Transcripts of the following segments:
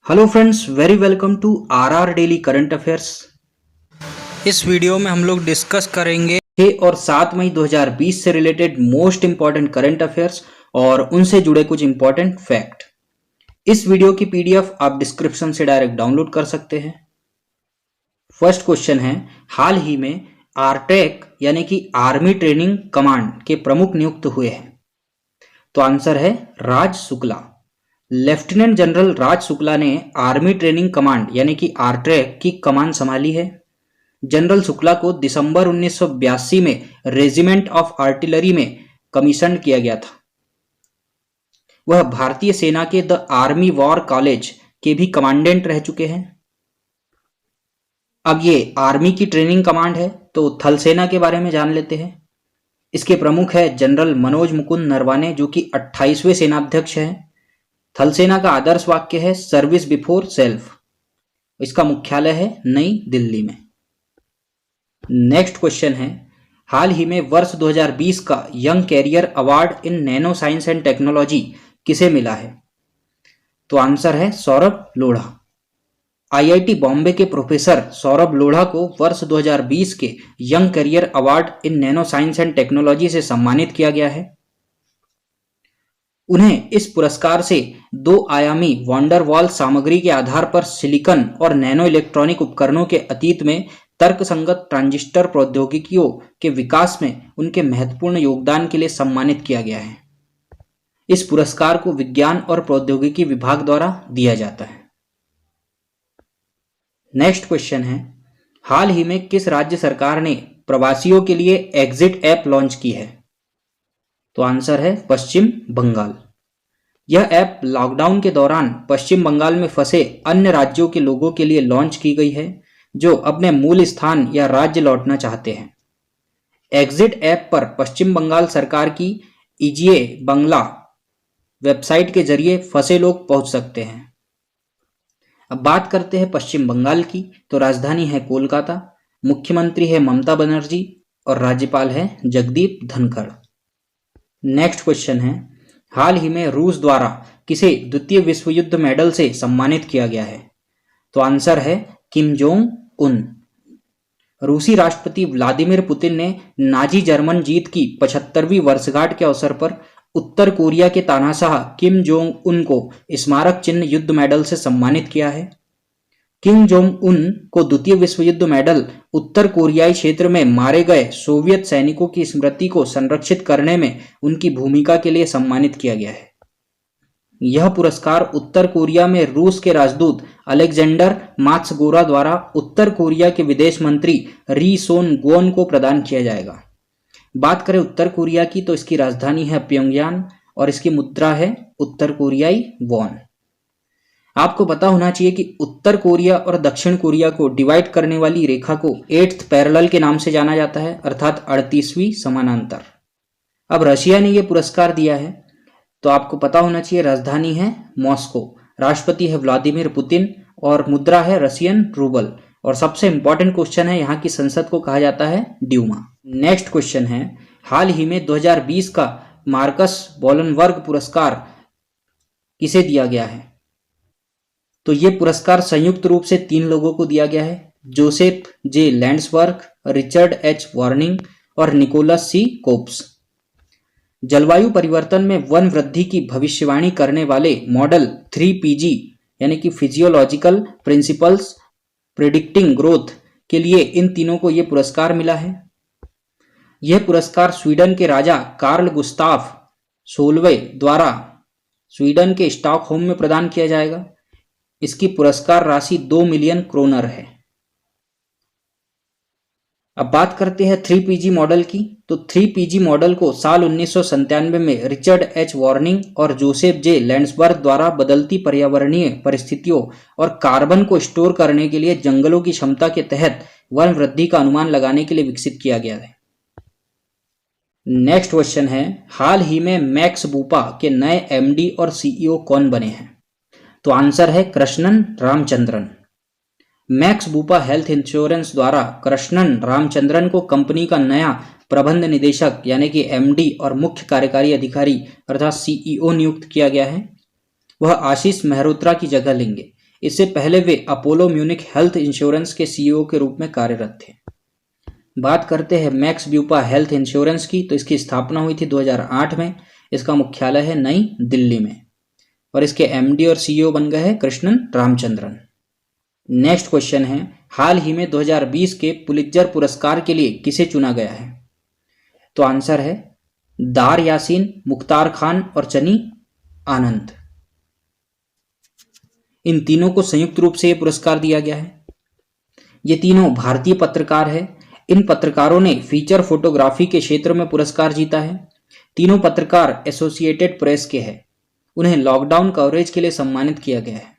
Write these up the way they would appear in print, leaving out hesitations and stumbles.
Hello friends, very welcome to RR daily current affairs. इस video में हम लोग डिस्कस करेंगे 6 और 7 मई 2020 से related most important current affairs और उनसे जुड़े कुछ इंपॉर्टेंट फैक्ट। इस वीडियो की पीडीएफ आप डिस्क्रिप्शन से डायरेक्ट डाउनलोड कर सकते हैं। फर्स्ट क्वेश्चन है, हाल ही में आरटेक यानी कि आर्मी ट्रेनिंग कमांड के प्रमुख नियुक्त हुए हैं। तो आंसर है राज शुक्ला। लेफ्टिनेंट जनरल राज शुक्ला ने आर्मी ट्रेनिंग कमांड यानी कि आरट्रैक की कमान संभाली है। जनरल शुक्ला को दिसंबर 1982 में रेजिमेंट ऑफ आर्टिलरी में कमीशन किया गया था। वह भारतीय सेना के द आर्मी वॉर कॉलेज के भी कमांडेंट रह चुके हैं। अब ये आर्मी की ट्रेनिंग कमांड है तो थल सेना के बारे में जान लेते हैं। इसके प्रमुख है जनरल मनोज मुकुंद नरवाने, जो कि 28वें सेनाध्यक्ष हैं। थल सेना का आदर्श वाक्य है सर्विस बिफोर सेल्फ। इसका मुख्यालय है नई दिल्ली में। नेक्स्ट क्वेश्चन है, हाल ही में वर्ष 2020 का young career award in nano science and technology किसे मिला है? तो आंसर है सौरभ लोढ़ा। आईआईटी बॉम्बे के प्रोफेसर सौरभ लोढ़ा को वर्ष 2020 के young career award in nano science and technology से सम्मानित किया गया है। उन्हें इस पुरस्कार से 2 आयामी वॉन्डर वॉल सामग्री के आधार पर सिलिकॉन और नैनो इलेक्ट्रॉनिक उपकरणों के अतीत में तर्कसंगत ट्रांजिस्टर प्रौद्योगिकियों के विकास में उनके महत्वपूर्ण योगदान के लिए सम्मानित किया गया है। इस पुरस्कार को विज्ञान और प्रौद्योगिकी विभाग द्वारा दिया जाता है। नेक्स्ट क्वेश्चन है, हाल ही में किस राज्य सरकार ने प्रवासियों के लिए एग्जिट ऐप लॉन्च की है? तो आंसर है पश्चिम बंगाल। यह ऐप लॉकडाउन के दौरान पश्चिम बंगाल में फंसे अन्य राज्यों के लोगों के लिए लॉन्च की गई है जो अपने मूल स्थान या राज्य लौटना चाहते हैं। एग्जिट ऐप पर पश्चिम बंगाल सरकार की ईजीए बंगला वेबसाइट के जरिए फंसे लोग पहुंच सकते हैं। अब बात करते हैं पश्चिम बंगाल की, तो राजधानी है कोलकाता, मुख्यमंत्री है ममता बनर्जी और राज्यपाल है जगदीप धनखड़। नेक्स्ट क्वेश्चन है, हाल ही में रूस द्वारा किसे द्वितीय विश्व युद्ध मेडल से सम्मानित किया गया है? तो आंसर है किम जोंग उन। रूसी राष्ट्रपति व्लादिमीर पुतिन ने नाजी जर्मन जीत की 75वीं वर्षगांठ के अवसर पर उत्तर कोरिया के तानाशाह किम जोंग उन को स्मारक चिन्ह युद्ध मेडल से सम्मानित किया है। किम जोंग उन को द्वितीय विश्व युद्ध मेडल उत्तर कोरियाई क्षेत्र में मारे गए सोवियत सैनिकों की स्मृति को संरक्षित करने में उनकी भूमिका के लिए सम्मानित किया गया है। यह पुरस्कार उत्तर कोरिया में रूस के राजदूत अलेक्जेंडर मात्सगोरा द्वारा उत्तर कोरिया के विदेश मंत्री री सोन गोन को प्रदान किया जाएगा। बात करें उत्तर कोरिया की, तो इसकी राजधानी है प्योंगयान और इसकी मुद्रा है उत्तर कोरियाई वॉन। आपको पता होना चाहिए कि उत्तर कोरिया और दक्षिण कोरिया को डिवाइड करने वाली रेखा को 8th पैरेलल के नाम से जाना जाता है, अर्थात 38वीं समानांतर। अब रशिया ने यह पुरस्कार दिया है, तो आपको पता होना चाहिए राजधानी है मॉस्को, राष्ट्रपति है व्लादिमीर पुतिन और मुद्रा है रशियन रूबल। और सबसे इंपॉर्टेंट क्वेश्चन है, यहाँ की संसद को कहा जाता है ड्यूमा। नेक्स्ट क्वेश्चन है, हाल ही में 2020 का मार्कस वॉलनबर्ग पुरस्कार किसे दिया गया है? तो ये पुरस्कार संयुक्त रूप से 3 लोगों को दिया गया है, जोसेफ जे लैंड्सबर्ग, रिचर्ड एच वार्निंग और निकोलस सी कोप्स। जलवायु परिवर्तन में वन वृद्धि की भविष्यवाणी करने वाले मॉडल 3PG यानी कि फिजियोलॉजिकल प्रिंसिपल्स प्रिडिक्टिंग ग्रोथ के लिए इन तीनों को यह पुरस्कार मिला है। यह पुरस्कार स्वीडन के राजा कार्ल गुस्ताफ 16वें द्वारा स्वीडन के स्टॉकहोम में प्रदान किया जाएगा। इसकी पुरस्कार राशि 2 मिलियन क्रोनर है। अब बात करते हैं 3PG मॉडल की, तो 3PG मॉडल को साल 1997 में रिचर्ड एच वार्निंग और जोसेफ जे लैंड्सबर्ग द्वारा बदलती पर्यावरणीय परिस्थितियों और कार्बन को स्टोर करने के लिए जंगलों की क्षमता के तहत वन वृद्धि का अनुमान लगाने के लिए विकसित किया गया है। नेक्स्ट क्वेश्चन है, हाल ही में मैक्स बूपा के नए MD और CEO कौन बने हैं? तो आंसर है Krishnan Ramachandran. Max Bupa health insurance द्वारा कृष्णन रामचंद्रन को कंपनी का नया प्रबंध निदेशक यानी कि MD और मुख्य कार्यकारी अधिकारी अर्थात CEO नियुक्त किया गया है। वह आशीष मेहरोत्रा की जगह लेंगे। इससे पहले वे अपोलो म्यूनिक हेल्थ इंश्योरेंस के सीईओ के रूप में कार्यरत थे। बात करते हैं मैक्स ब्यूपा हेल्थ इंश्योरेंस की, तो इसकी स्थापना हुई थी 2008 में। इसका मुख्यालय है नई दिल्ली में और इसके एमडी और सीईओ बन गए हैं कृष्णन रामचंद्रन। नेक्स्ट क्वेश्चन है, हाल ही में 2020 के पुलित्जर पुरस्कार के लिए किसे चुना गया है? तो आंसर है दार यासीन, मुख्तार खान और चनी आनंद। इन तीनों को संयुक्त रूप से यह पुरस्कार दिया गया है। ये तीनों भारतीय पत्रकार हैं। इन पत्रकारों ने फीचर फोटोग्राफी के क्षेत्र में पुरस्कार जीता है। तीनों पत्रकार एसोसिएटेड प्रेस के हैं। उन्हें लॉकडाउन कवरेज के लिए सम्मानित किया गया है।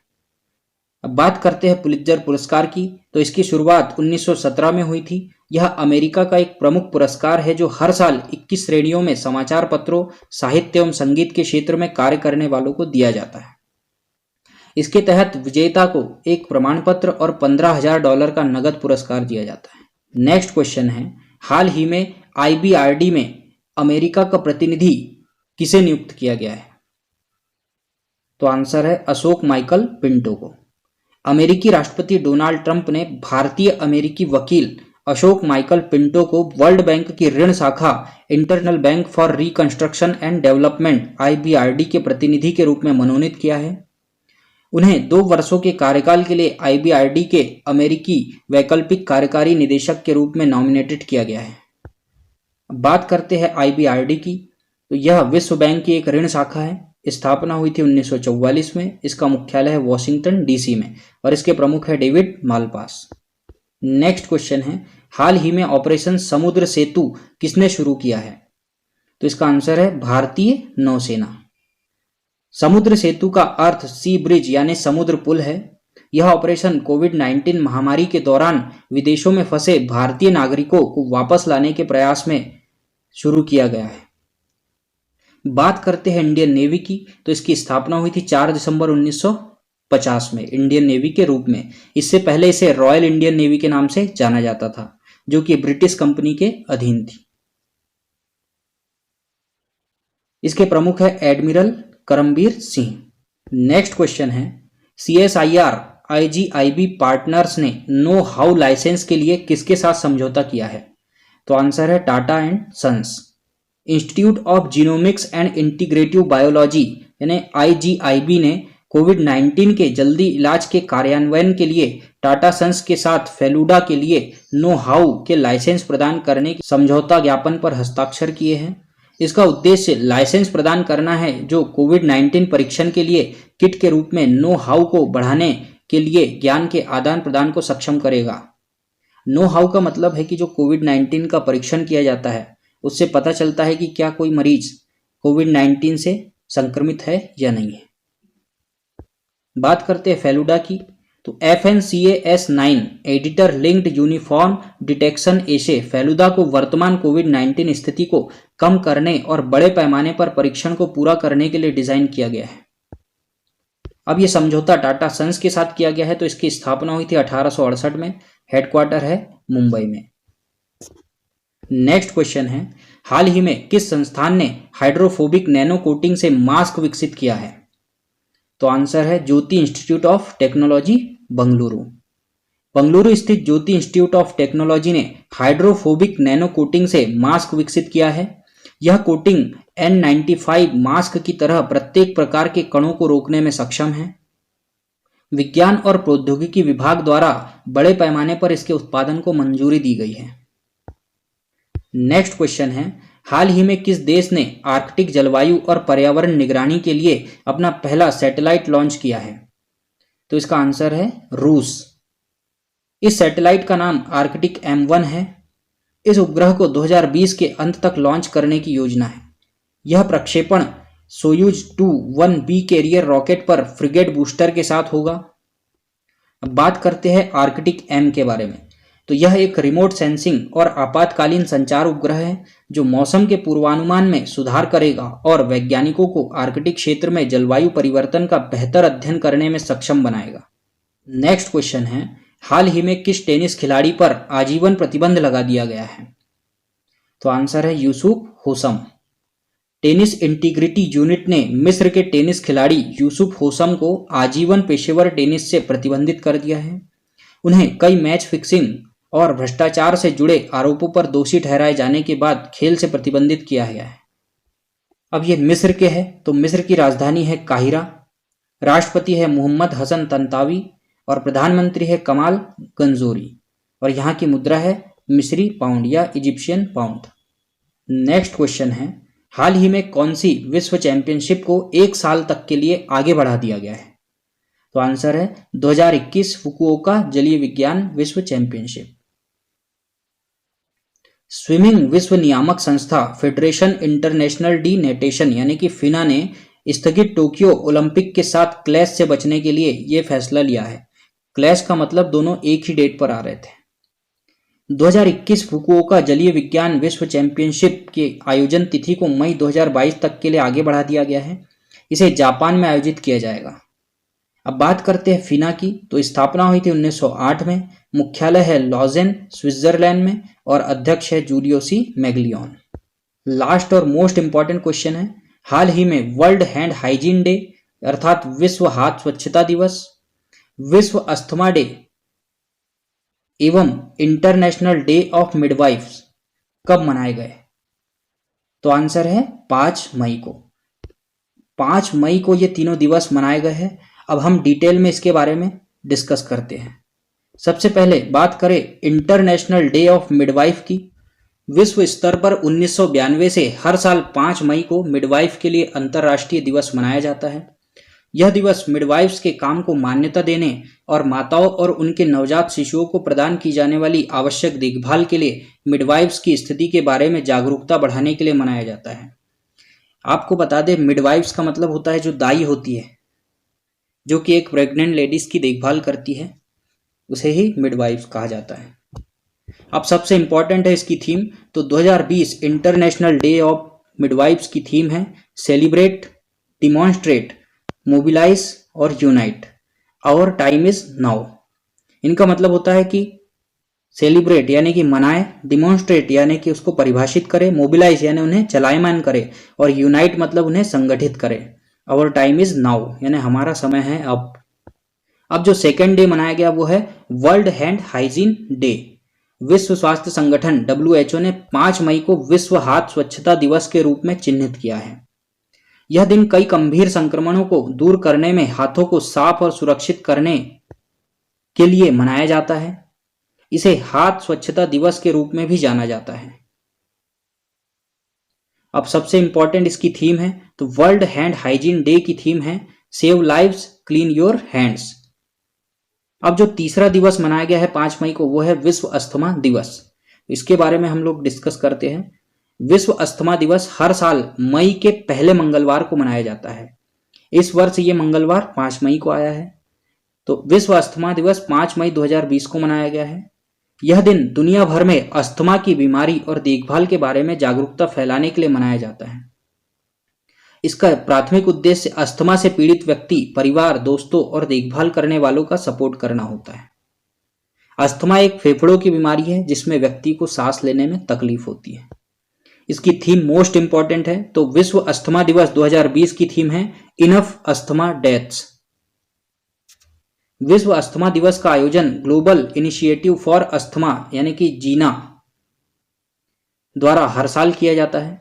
अब बात करते हैं पुलित्जर पुरस्कार की, तो इसकी शुरुआत 1917 में हुई थी। यह अमेरिका का एक प्रमुख पुरस्कार है जो हर साल 21 श्रेणियों में समाचार पत्रों, साहित्य एवं संगीत के क्षेत्र में कार्य करने वालों को दिया जाता है। इसके तहत विजेता को एक प्रमाण पत्र और $15,000 का नगद पुरस्कार दिया जाता है। नेक्स्ट क्वेश्चन है, हाल ही में IBRD में अमेरिका का प्रतिनिधि किसे नियुक्त किया गया है? तो आंसर है अशोक माइकल पिंटो को। अमेरिकी राष्ट्रपति डोनाल्ड ट्रंप ने भारतीय अमेरिकी वकील अशोक माइकल पिंटो को वर्ल्ड बैंक की ऋण शाखा internal bank for reconstruction and development IBRD के प्रतिनिधि के रूप में मनोनीत किया है। उन्हें 2 वर्षों के कार्यकाल के लिए IBRD के अमेरिकी वैकल्पिक कार्यकारी निदेशक के रूप में नॉमिनेटेड किया गया है। बात करते हैं IBRD की, तो यह विश्व बैंक की एक ऋण शाखा है। स्थापना हुई थी 1944 में। इसका मुख्यालय है वॉशिंगटन DC में और इसके प्रमुख है डेविड मालपास। नेक्स्ट क्वेश्चन है, हाल ही में ऑपरेशन समुद्र सेतु किसने शुरू किया है? तो इसका आंसर है भारतीय नौसेना। समुद्र सेतु का अर्थ सी ब्रिज यानी समुद्र पुल है। यह ऑपरेशन कोविड-19 महामारी के दौरान विदेशों में फंसे भारतीय नागरिकों को वापस लाने के प्रयास में शुरू किया गया है। बात करते हैं इंडियन नेवी की, तो इसकी स्थापना हुई थी 4 दिसंबर 1950 में इंडियन नेवी के रूप में। इससे पहले इसे रॉयल इंडियन नेवी के नाम से जाना जाता था, जो कि ब्रिटिश कंपनी के अधीन थी। इसके प्रमुख है admiral Karambir Singh. Next question है, CSIR IGIB पार्टनर्स ने नो हाउ लाइसेंस के लिए किसके साथ समझौता किया है? तो आंसर है Tata and Sons. Institute of Genomics and Integrative Biology यानी IGIB ने कोविड-19 के जल्दी इलाज के कार्यान्वयन के लिए टाटा सन्स के साथ फेलुडा के लिए नो हाउ के लाइसेंस प्रदान करने के समझौता ज्ञापन पर हस्ताक्षर किए हैं। इसका उद्देश्य लाइसेंस प्रदान करना है जो कोविड-19 परीक्षण के लिए किट के रूप में नो हाउ को बढ़ाने के लिए ज्ञान के आदान प्रदान को सक्षम करेगा। नो हाउ का मतलब है कि जो कोविड-19 का परीक्षण किया जाता है उससे पता चलता है कि क्या कोई मरीज कोविड-19 से संक्रमित है या नहीं है। बात करते हैं फेलुडा की, तो FNCAS9 editor linked uniform detection assay Feluda को वर्तमान कोविड-19 स्थिति को कम करने और बड़े पैमाने पर परीक्षण को पूरा करने के लिए डिजाइन किया गया है। अब यह समझौता टाटा सन्स के साथ किया गया है। तो इसकी स्थापना हुई थी 1868 में। हेडक्वार्टर है मुंबई में। नेक्स्ट क्वेश्चन है, हाल ही में किस संस्थान ने हाइड्रोफोबिक नैनो कोटिंग से मास्क विकसित किया है? तो आंसर है Jyoti institute of technology Bengaluru. Bengaluru स्थित ज्योति इंस्टीट्यूट ऑफ टेक्नोलॉजी ने हाइड्रोफोबिक नैनो कोटिंग से मास्क विकसित किया है। यह कोटिंग N95 मास्क की तरह प्रत्येक प्रकार के कणों को रोकने में सक्षम है। विज्ञान और प्रौद्योगिकी विभाग द्वारा बड़े पैमाने पर इसके उत्पादन को मंजूरी दी गई है। नेक्स्ट क्वेश्चन है, हाल ही में किस देश ने आर्कटिक जलवायु और पर्यावरण निगरानी के लिए अपना पहला सैटेलाइट लॉन्च किया है? तो इसका आंसर है रूस। इस सैटेलाइट का नाम आर्कटिक M1 है। इस उपग्रह को 2020 के अंत तक लॉन्च करने की योजना है। यह प्रक्षेपण सोयूज 2-1B कैरियर रॉकेट पर फ्रिगेट बूस्टर के साथ होगा। अब बात करते हैं आर्कटिक M के बारे में। तो यह एक रिमोट सेंसिंग और आपातकालीन संचार उपग्रह है जो मौसम के पूर्वानुमान में सुधार करेगा और वैज्ञानिकों को आर्कटिक क्षेत्र में जलवायु परिवर्तन का बेहतर अध्ययन करने में सक्षम बनाएगा। नेक्स्ट क्वेश्चन है, हाल ही में किस टेनिस खिलाड़ी पर आजीवन प्रतिबंध लगा दिया गया है? तो आंसर है यूसुफ होसम। टेनिस इंटीग्रिटी यूनिट ने मिस्र के टेनिस खिलाड़ी यूसुफ होसम को आजीवन पेशेवर टेनिस से प्रतिबंधित कर दिया है। उन्हें कई मैच फिक्सिंग और भ्रष्टाचार से जुड़े आरोपों पर दोषी ठहराए जाने के बाद खेल से प्रतिबंधित किया गया है। अब ये मिस्र के है, तो मिस्र की राजधानी है काहिरा, राष्ट्रपति है मोहम्मद हसन तंतावी और प्रधानमंत्री है कमाल गंजोरी, और यहाँ की मुद्रा है मिस्री पाउंड या इजिप्शियन पाउंड। नेक्स्ट क्वेश्चन है, हाल ही में कौन सी विश्व चैंपियनशिप को 1 साल तक के लिए आगे बढ़ा दिया गया है? तो आंसर है 2021 फुकुओका जलीय विज्ञान विश्व चैंपियनशिप। स्विमिंग विश्व नियामक संस्था फेडरेशन इंटरनेशनल डी नेटेशन यानी कि फिना ने स्थगित टोक्यो ओलंपिक के साथ क्लैश से बचने के लिए यह फैसला लिया है। क्लैश का मतलब दोनों एक ही डेट पर आ रहे थे। 2021 फुकुओका जलीय विज्ञान विश्व चैंपियनशिप के आयोजन तिथि को मई 2022 तक के लिए आगे बढ़ा दिया गया है। इसे जापान में आयोजित किया जाएगा। अब बात करते हैं फिना की, तो स्थापना हुई थी 1908 में, मुख्यालय है लॉजेन स्विट्जरलैंड में और अध्यक्ष है जूलियोसी मैग्लियोन। लास्ट और मोस्ट इंपॉर्टेंट क्वेश्चन है, हाल ही में वर्ल्ड हैंड हाइजीन डे अर्थात विश्व हाथ स्वच्छता दिवस, विश्व अस्थमा डे एवं इंटरनेशनल डे ऑफ मिडवाइफ्स कब मनाए गए? तो आंसर है 5 मई को। 5 मई को ये तीनों दिवस मनाए गए हैं। अब हम डिटेल में इसके बारे में डिस्कस करते हैं। सबसे पहले बात करें इंटरनेशनल डे ऑफ मिडवाइफ की। विश्व स्तर पर 1992 से हर साल 5 मई को मिडवाइफ के लिए अंतर्राष्ट्रीय दिवस मनाया जाता है। यह दिवस मिडवाइफ्स के काम को मान्यता देने और माताओं और उनके नवजात शिशुओं को प्रदान की जाने वाली आवश्यक देखभाल के लिए मिडवाइफ्स की स्थिति के बारे में जागरूकता बढ़ाने के लिए मनाया जाता है। आपको बता दें, मिडवाइफ्स का मतलब होता है जो दाई होती है, जो कि एक प्रेग्नेंट लेडीज की देखभाल करती है, उसे ही मिडवाइफ्स कहा जाता है। अब सबसे इंपॉर्टेंट है इसकी थीम, तो 2020 इंटरनेशनल डे ऑफ मिडवाइफ्स की थीम है सेलिब्रेट, डिमॉन्स्ट्रेट, मोबिलाइज और unite, our time is now. इनका मतलब होता है कि सेलिब्रेट यानी कि मनाए, डिमॉन्स्ट्रेट यानी कि उसको परिभाषित करे, मोबिलाइज यानी उन्हें चलायमान करे और यूनाइट मतलब उन्हें संगठित करे। आवर टाइम इज नाउ यानी हमारा समय है अब। अब जो सेकेंड डे मनाया गया वो है वर्ल्ड हैंड हाइजीन डे। विश्व स्वास्थ्य संगठन WHO ने 5 मई को विश्व हाथ स्वच्छता दिवस के रूप में चिन्हित किया है। यह दिन कई गंभीर संक्रमणों को दूर करने में हाथों को साफ और सुरक्षित करने के लिए मनाया जाता है। इसे हाथ स्वच्छता दिवस के रूप में भी जाना जाता है। अब सबसे इंपॉर्टेंट इसकी थीम है, तो वर्ल्ड हैंड हाइजीन डे की थीम है save lives clean your hands. अब जो तीसरा दिवस मनाया गया है 5 मई को वो है विश्व अस्थमा दिवस। इसके बारे में हम लोग डिस्कस करते हैं। विश्व अस्थमा दिवस हर साल मई के पहले मंगलवार को मनाया जाता है। इस वर्ष ये मंगलवार 5 मई को आया है, तो विश्व अस्थमा दिवस 5 मई 2020 को मनाया गया है। यह दिन दुनिया भर में अस्थमा की बीमारी और देखभाल के बारे में जागरूकता फैलाने के लिए मनाया जाता है। इसका प्राथमिक उद्देश्य अस्थमा से पीड़ित व्यक्ति, परिवार, दोस्तों और देखभाल करने वालों का सपोर्ट करना होता है। अस्थमा एक फेफड़ों की बीमारी है जिसमें व्यक्ति को सांस लेने में तकलीफ होती है। इसकी थीम मोस्ट इंपॉर्टेंट है, तो विश्व अस्थमा दिवस 2020 की थीम है इनफ अस्थमा डेथ्स। विश्व अस्थमा दिवस का आयोजन ग्लोबल इनिशिएटिव फॉर अस्थमा यानी कि जीना द्वारा हर साल किया जाता है।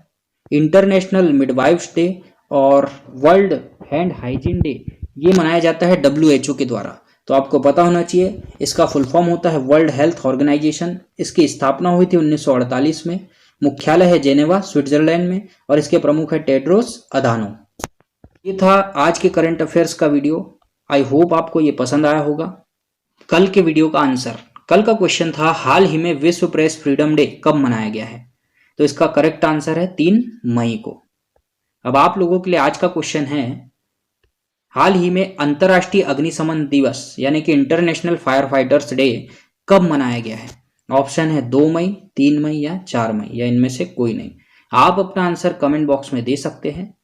इंटरनेशनल मिडवाइफ्स डे और वर्ल्ड हैंड हाइजीन डे ये मनाया जाता है WHO के द्वारा। तो आपको पता होना चाहिए, इसका फुल फॉर्म होता है वर्ल्ड हेल्थ ऑर्गेनाइजेशन। इसकी स्थापना हुई थी 1948 में, मुख्यालय है जेनेवा स्विट्जरलैंड में और इसके प्रमुख है टेड्रोस अधानो। ये था आज के करंट अफेयर्स का वीडियो। आई होप आपको ये पसंद आया होगा। कल के वीडियो का आंसर, कल का क्वेश्चन था हाल ही में विश्व प्रेस फ्रीडम डे कब मनाया गया है? तो इसका करेक्ट आंसर है 3 मई को। अब आप लोगों के लिए आज का क्वेश्चन है, हाल ही में अंतर्राष्ट्रीय अग्निशमन दिवस यानी कि इंटरनेशनल फायर फाइटर्स डे कब मनाया गया है? ऑप्शन है 2 मई, 3 मई या 4 मई या इनमें से कोई नहीं। आप अपना आंसर कमेंट बॉक्स में दे सकते हैं।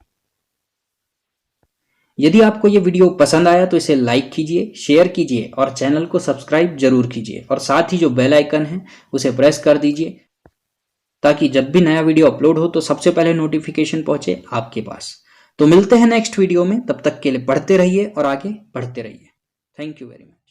यदि आपको ये वीडियो पसंद आया तो इसे लाइक कीजिए, शेयर कीजिए और चैनल को सब्सक्राइब जरूर कीजिए और साथ ही जो बेल आइकन है उसे प्रेस कर दीजिए ताकि जब भी नया वीडियो अपलोड हो तो सबसे पहले नोटिफिकेशन पहुंचे आपके पास। तो मिलते हैं नेक्स्ट वीडियो में, तब तक के लिए पढ़ते रहिए और आगे बढ़ते रहिए। Thank you very much.